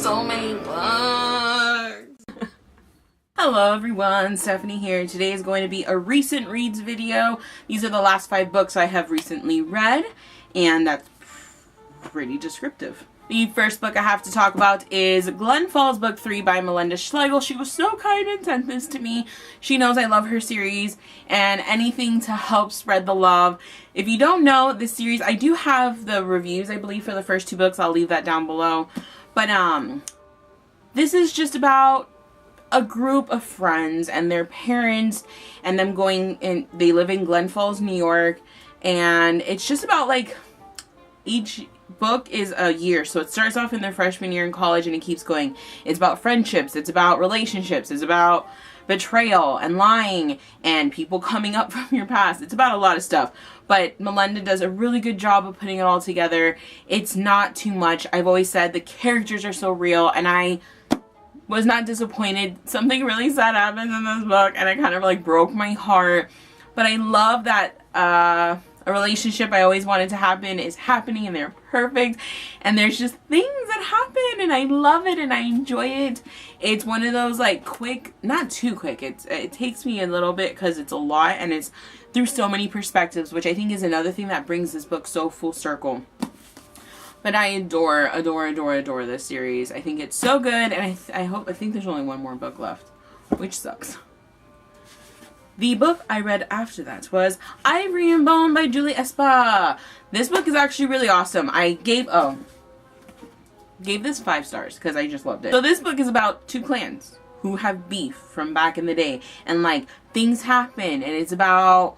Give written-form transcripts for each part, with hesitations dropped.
so many books. Hello everyone, Stephanie here. Today is going to be a recent reads video. These are the last 5 books I have recently read, and that's pretty descriptive. The first book I have to talk about is Glen Falls Book 3 by Melinda Schlegel. She was so kind and sent this to me. She knows I love her series and anything to help spread the love. If you don't know this series, I do have the reviews, I believe, for the first 2 books. I'll leave that down below. But this is just about a group of friends and their parents and them going in. They live in Glen Falls, New York, and it's just about like each book is a year, so it starts off in their freshman year in college and it keeps going. It's about friendships, it's about relationships, it's about betrayal and lying and people coming up from your past. It's about a lot of stuff, but Melinda does a really good job of putting it all together. It's not too much. I've always said the characters are so real, and I was not disappointed. Something really sad happens in this book and it kind of like broke my heart, but I love that a relationship I always wanted to happen is happening and they're perfect, and there's just things that happen and I love it and I enjoy it. It's one of those like quick, not too quick, it takes me a little bit because it's a lot and it's through so many perspectives, which I think is another thing that brings this book so full circle. But I adore this series. I think it's so good, and I think there's only one more book left, which sucks. The book I read after that was Ivory and Bone by Julie Espa. This book is actually really awesome. I gave this 5 stars because I just loved it. So this book is about 2 clans who have beef from back in the day, and like things happen, and it's about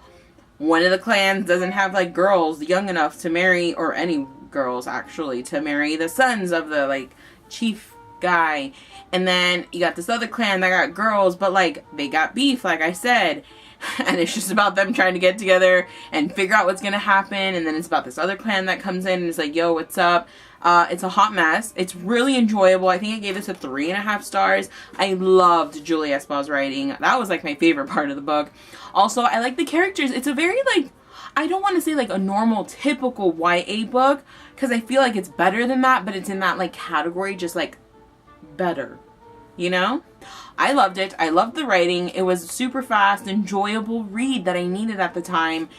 one of the clans doesn't have like girls young enough to marry, or any girls actually, to marry the sons of the like chief guy. And then you got this other clan that got girls, but like they got beef, like I said, and it's just about them trying to get together and figure out what's gonna happen. And then it's about this other clan that comes in and is like, yo, what's up? It's a hot mess. It's really enjoyable. I think I gave this a 3.5 stars. I loved Julie Espa's writing. That was like my favorite part of the book. Also, I like the characters. It's a very like, I don't want to say like a normal typical YA book, because I feel like it's better than that, but it's in that like category, just like better, you know? I loved it. I loved the writing. It was super fast, enjoyable read that I needed at the time.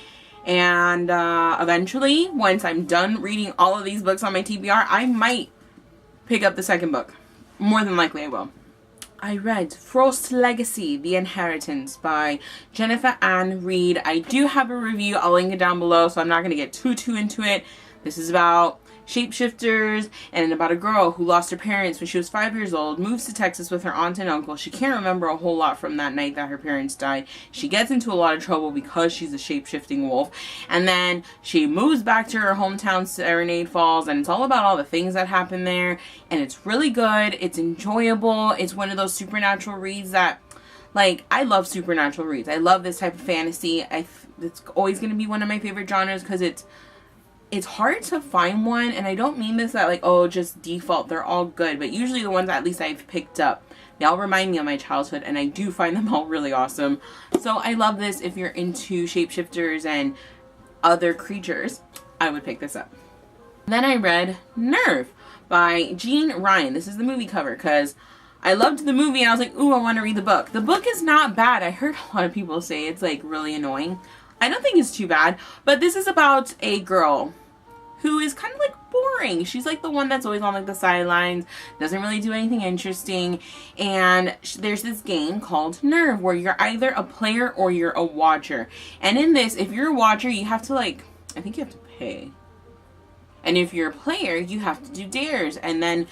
And eventually, once I'm done reading all of these books on my TBR, I might pick up the second book. More than likely I will. I read Frost Legacy, The Inheritance by Jennifer Ann Reed. I do have a review. I'll link it down below, so I'm not going to get too into it. This is about shapeshifters and about a girl who lost her parents when she was 5 years old, moves to Texas with her aunt and uncle. She can't remember a whole lot from that night that her parents died. She gets into a lot of trouble because she's a shape-shifting wolf, and then she moves back to her hometown, Serenade Falls, and it's all about all the things that happen there, and it's really good. It's enjoyable. It's one of those supernatural reads that, like, I love supernatural reads. I love this type of fantasy. It's always going to be one of my favorite genres because it's hard to find one, and I don't mean this that like, oh, just default, they're all good, but usually the ones that at least I've picked up, they all remind me of my childhood, and I do find them all really awesome. So I love this. If you're into shapeshifters and other creatures, I would pick this up. Then I read Nerve by Jean Ryan. This is the movie cover because I loved the movie and I was like, ooh, I want to read the book. The book is not bad. I heard a lot of people say it's like really annoying. I don't think it's too bad, but this is about a girl who is kind of like boring. She's like the one that's always on like the sidelines, doesn't really do anything interesting, and there's this game called Nerve where you're either a player or you're a watcher. And in this, if you're a watcher, you have to like, I think you have to pay. And if you're a player, you have to do dares. And then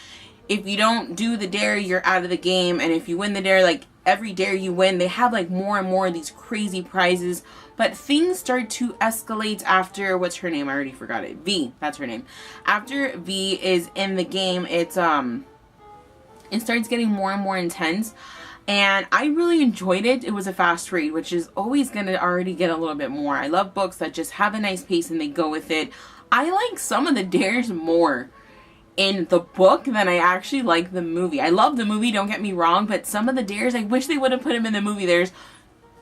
if you don't do the dare, you're out of the game. And if you win the dare, like every dare you win, they have like more and more of these crazy prizes. But things start to escalate after, what's her name? I already forgot it. V, that's her name. After V is in the game, it starts getting more and more intense. And I really enjoyed it. It was a fast read, which is always going to already get a little bit more. I love books that just have a nice pace and they go with it. I like some of the dares more in the book than I actually like the movie. I love the movie, don't get me wrong, but some of the dares, I wish they would have put them in the movie. There's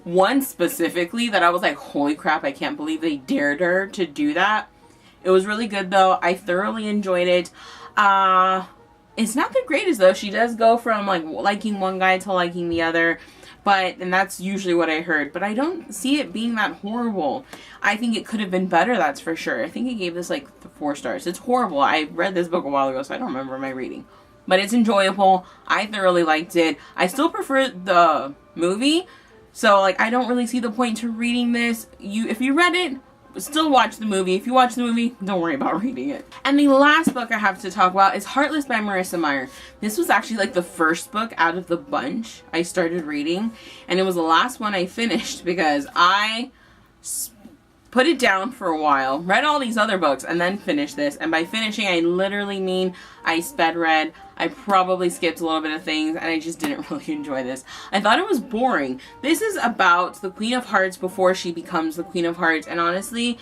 one specifically that I was like, holy crap, I can't believe they dared her to do that. It was really good though. I thoroughly enjoyed it. it's not the greatest though. She does go from like liking one guy to liking the other. And that's usually what I heard. But I don't see it being that horrible. I think it could have been better, that's for sure. I think I gave this like 4 stars. It's horrible. I read this book a while ago, so I don't remember my reading. But it's enjoyable. I thoroughly liked it. I still prefer the movie. So, like, I don't really see the point to reading this. If you read it, still watch the movie. If you watch the movie, don't worry about reading it. And the last book I have to talk about is Heartless by Marissa Meyer. This was actually like the first book out of the bunch I started reading. And it was the last one I finished because I put it down for a while, read all these other books, and then finished this. And by finishing, I literally mean I sped read. I probably skipped a little bit of things, and I just didn't really enjoy this. I thought it was boring. This is about the Queen of Hearts before she becomes the Queen of Hearts, and honestly,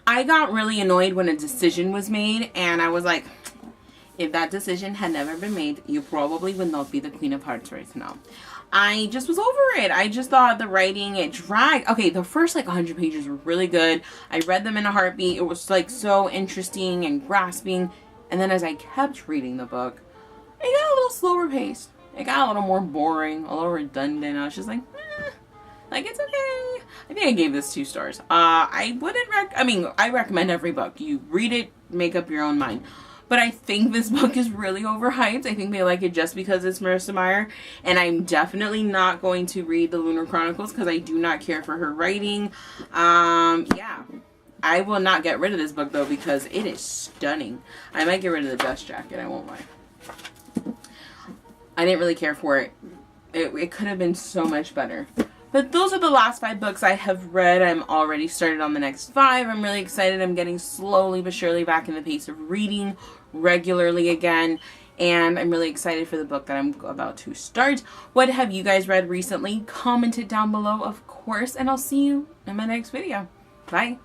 I got really annoyed when a decision was made, and I was like, if that decision had never been made, you probably would not be the Queen of Hearts right now. I just was over it. I just thought the writing, it dragged. Okay, the first like 100 pages were really good. I read them in a heartbeat. It was like so interesting and grasping. And then as I kept reading the book, it got a little slower paced. It got a little more boring, a little redundant. I was just like, like it's okay. I think I gave this 2 stars. I wouldn't I recommend every book. You read it, make up your own mind. But I think this book is really overhyped. I think they like it just because it's Marissa Meyer. And I'm definitely not going to read the Lunar Chronicles because I do not care for her writing. Yeah. I will not get rid of this book though because it is stunning. I might get rid of the dust jacket, I won't lie. I didn't really care for it. It could have been so much better. But those are the last 5 books I have read. I'm already started on the next 5. I'm really excited. I'm getting slowly but surely back in the pace of reading regularly again. And I'm really excited for the book that I'm about to start. What have you guys read recently? Comment it down below, of course. And I'll see you in my next video. Bye.